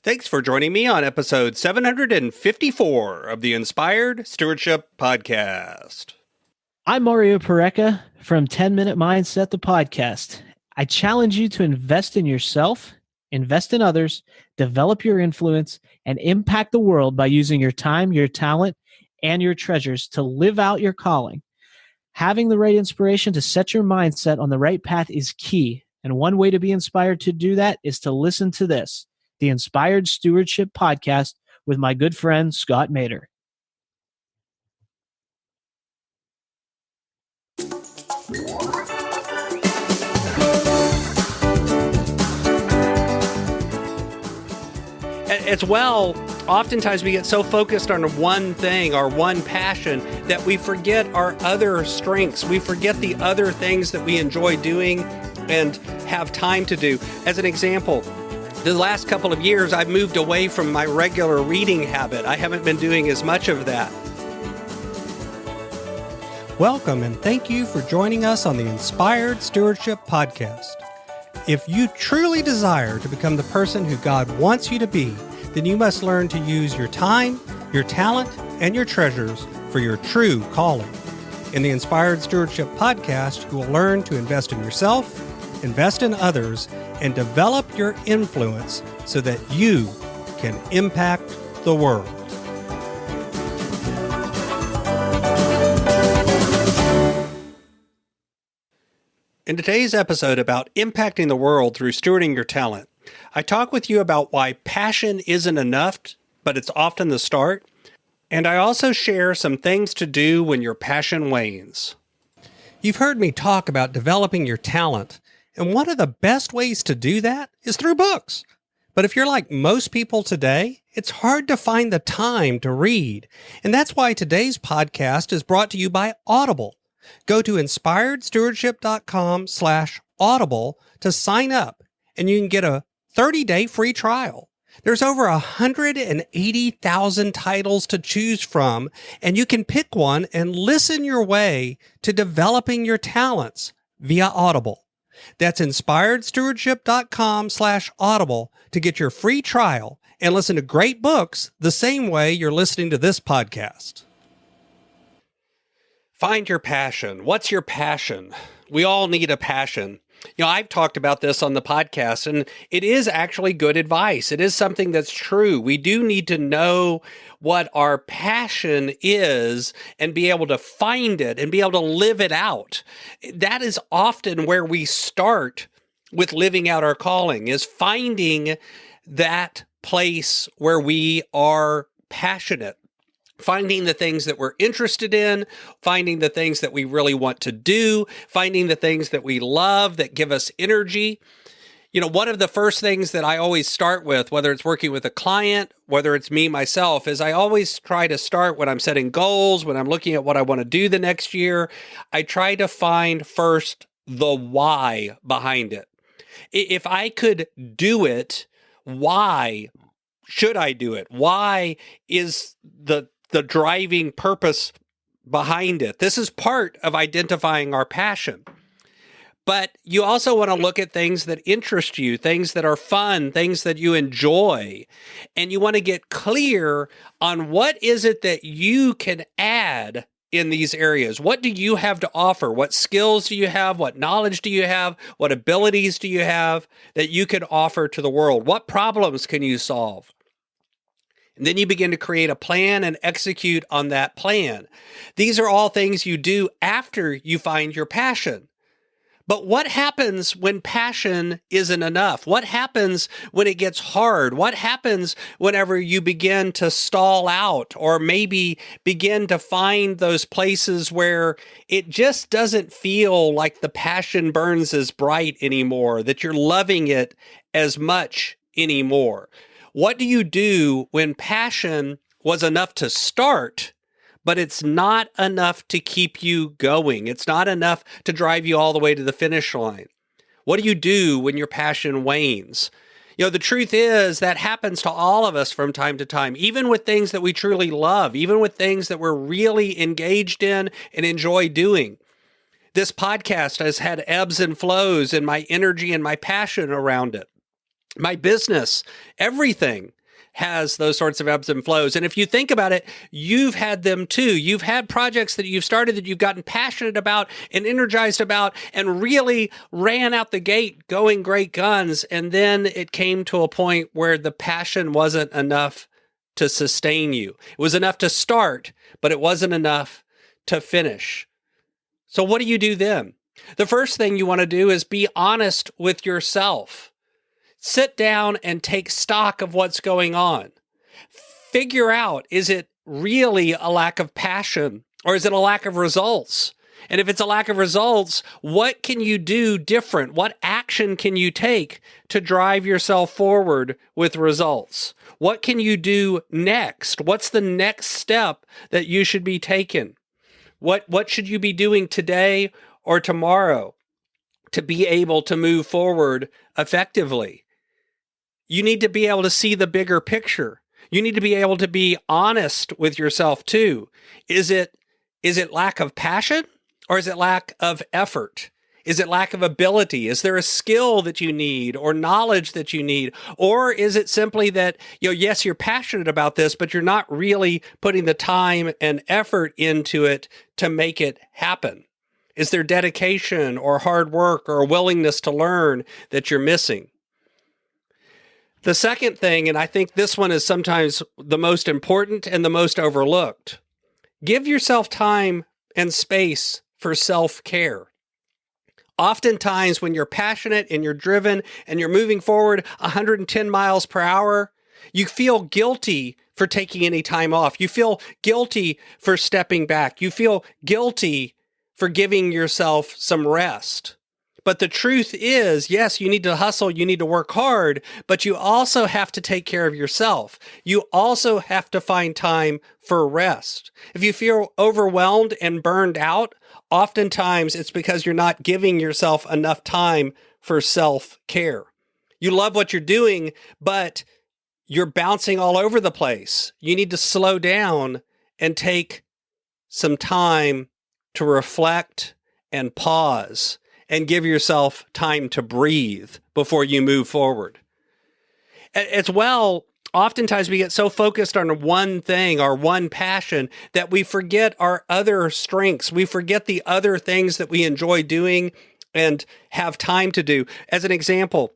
Thanks for joining me on episode 754 of the Inspired Stewardship Podcast. I'm Mario Pareca from 10 Minute Mindset, the podcast. I challenge you to invest in yourself, invest in others, develop your influence, and impact the world by using your time, your talent, and your treasures to live out your calling. Having the right inspiration to set your mindset on the right path is key. And one way to be inspired to do that is to listen to this, the Inspired Stewardship Podcast with my good friend, Scott Mader. As well, oftentimes we get so focused on one thing or one passion that we forget our other strengths. We forget the other things that we enjoy doing and have time to do. As an example, the last couple of years, I've moved away from my regular reading habit. I haven't been doing as much of that. Welcome and thank you for joining us on the Inspired Stewardship Podcast. If you truly desire to become the person who God wants you to be, then you must learn to use your time, your talent, and your treasures for your true calling. In the Inspired Stewardship Podcast, you will learn to invest in yourself, invest in others, and develop your influence so that you can impact the world. In today's episode about impacting the world through stewarding your talent, I talk with you about why passion isn't enough, but it's often the start. And I also share some things to do when your passion wanes. You've heard me talk about developing your talent, and one of the best ways to do that is through books. But if you're like most people today, it's hard to find the time to read. And that's why today's podcast is brought to you by Audible. Go to inspiredstewardship.com/audible to sign up, and you can get a 30-day free trial. There's over 180,000 titles to choose from, and you can pick one and listen your way to developing your talents via Audible. That's inspiredstewardship.com/audible to get your free trial and listen to great books the same way you're listening to this podcast. Find your passion. What's your passion? We all need a passion. You know, I've talked about this on the podcast, and it is actually good advice. It is something that's true. We do need to know what our passion is and be able to find it and be able to live it out. That is often where we start with living out our calling, is finding that place where we are passionate. Finding the things that we're interested in, finding the things that we really want to do, finding the things that we love that give us energy. You know, one of the first things that I always start with, whether it's working with a client, whether it's me myself, is I always try to start when I'm setting goals, when I'm looking at what I want to do the next year. I try to find first the why behind it. If I could do it, why should I do it? Why is the driving purpose behind it? This is part of identifying our passion. But you also want to look at things that interest you, things that are fun, things that you enjoy. And you want to get clear on what is it that you can add in these areas. What do you have to offer? What skills do you have? What knowledge do you have? What abilities do you have that you can offer to the world? What problems can you solve? And then you begin to create a plan and execute on that plan. These are all things you do after you find your passion. But what happens when passion isn't enough? What happens when it gets hard? What happens whenever you begin to stall out or maybe begin to find those places where it just doesn't feel like the passion burns as bright anymore, that you're loving it as much anymore? What do you do when passion was enough to start, but it's not enough to keep you going? It's not enough to drive you all the way to the finish line. What do you do when your passion wanes? You know, the truth is that happens to all of us from time to time, even with things that we truly love, even with things that we're really engaged in and enjoy doing. This podcast has had ebbs and flows in my energy and my passion around it. my business, everything has those sorts of ebbs and flows. And if you think about it, you've had them too. You've had projects that you've started that you've gotten passionate about and energized about and really ran out the gate going great guns. And then it came to a point where the passion wasn't enough to sustain you. It was enough to start, but it wasn't enough to finish. So what do you do then? The first thing you want to do is be honest with yourself. Sit down and take stock of what's going on. Figure out, is it really a lack of passion or is it a lack of results? And if it's a lack of results, what can you do different? What action can you take to drive yourself forward with results? What can you do next? What's the next step that you should be taking? What should you be doing today or tomorrow to be able to move forward effectively? You need to be able to see the bigger picture. You need to be able to be honest with yourself too. Is it lack of passion or is it lack of effort? Is it lack of ability? Is there a skill that you need or knowledge that you need? Or is it simply that, yes, you're passionate about this, but you're not really putting the time and effort into it to make it happen? Is there dedication or hard work or a willingness to learn that you're missing? The second thing, and I think this one is sometimes the most important and the most overlooked, give yourself time and space for self-care. Oftentimes when you're passionate and you're driven and you're moving forward 110 miles per hour, you feel guilty for taking any time off. You feel guilty for stepping back. You feel guilty for giving yourself some rest. But the truth is, yes, you need to hustle, you need to work hard, but you also have to take care of yourself. You also have to find time for rest. If you feel overwhelmed and burned out, oftentimes it's because you're not giving yourself enough time for self-care. You love what you're doing, but you're bouncing all over the place. You need to slow down and take some time to reflect and pause and give yourself time to breathe before you move forward. As well, oftentimes we get so focused on one thing, our one passion, that we forget our other strengths. We forget the other things that we enjoy doing and have time to do. As an example,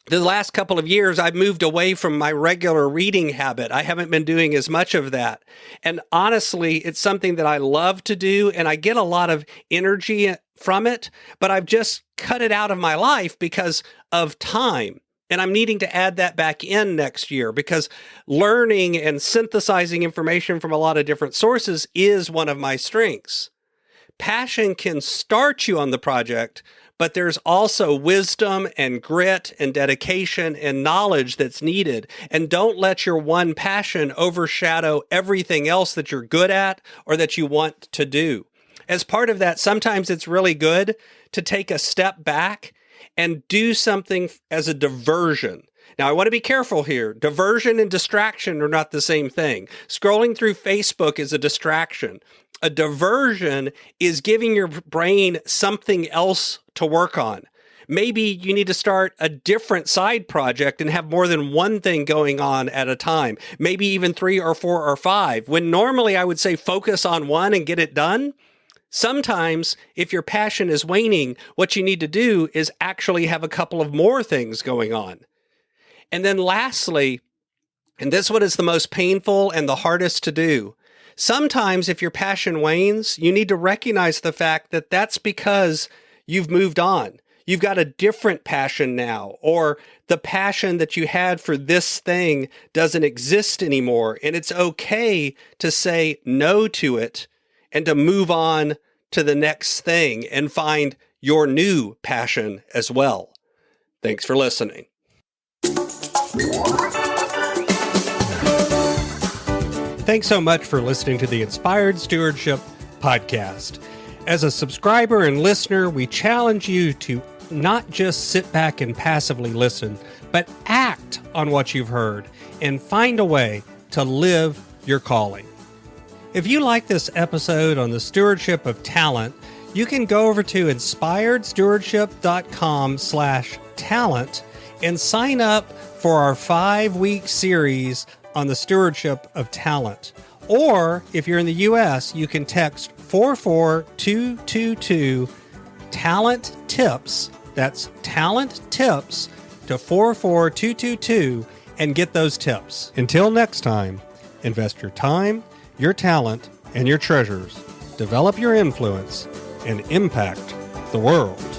the last couple of years, I've moved away from my regular reading habit. I haven't been doing as much of that. And honestly, it's something that I love to do, and I get a lot of energy from it, but I've just cut it out of my life because of time. And I'm needing to add that back in next year because learning and synthesizing information from a lot of different sources is one of my strengths. Passion can start you on the project, but there's also wisdom and grit and dedication and knowledge that's needed. And don't let your one passion overshadow everything else that you're good at or that you want to do. As part of that, sometimes it's really good to take a step back and do something as a diversion. Now, I want to be careful here. Diversion and distraction are not the same thing. Scrolling through Facebook is a distraction. A diversion is giving your brain something else to work on. Maybe you need to start a different side project and have more than one thing going on at a time. Maybe even 3 or 4 or 5. When normally I would say focus on one and get it done. Sometimes, if your passion is waning, what you need to do is actually have a couple of more things going on. And then lastly, and this one is the most painful and the hardest to do, sometimes if your passion wanes, you need to recognize the fact that that's because you've moved on. You've got a different passion now, or the passion that you had for this thing doesn't exist anymore. And it's okay to say no to it and to move on to the next thing and find your new passion as well. Thanks for listening. Thanks so much for listening to the Inspired Stewardship podcast. As a subscriber and listener, we challenge you to not just sit back and passively listen, but act on what you've heard and find a way to live your calling. If you like this episode on the stewardship of talent, you can go over to inspiredstewardship.com/talent and sign up for our 5-week series on the stewardship of talent. Or if you're in the U.S., you can text 44222 talent tips. That's talent tips to 44222 and get those tips. Until next time, invest your time, your talent, and your treasures. Develop your influence and impact the world.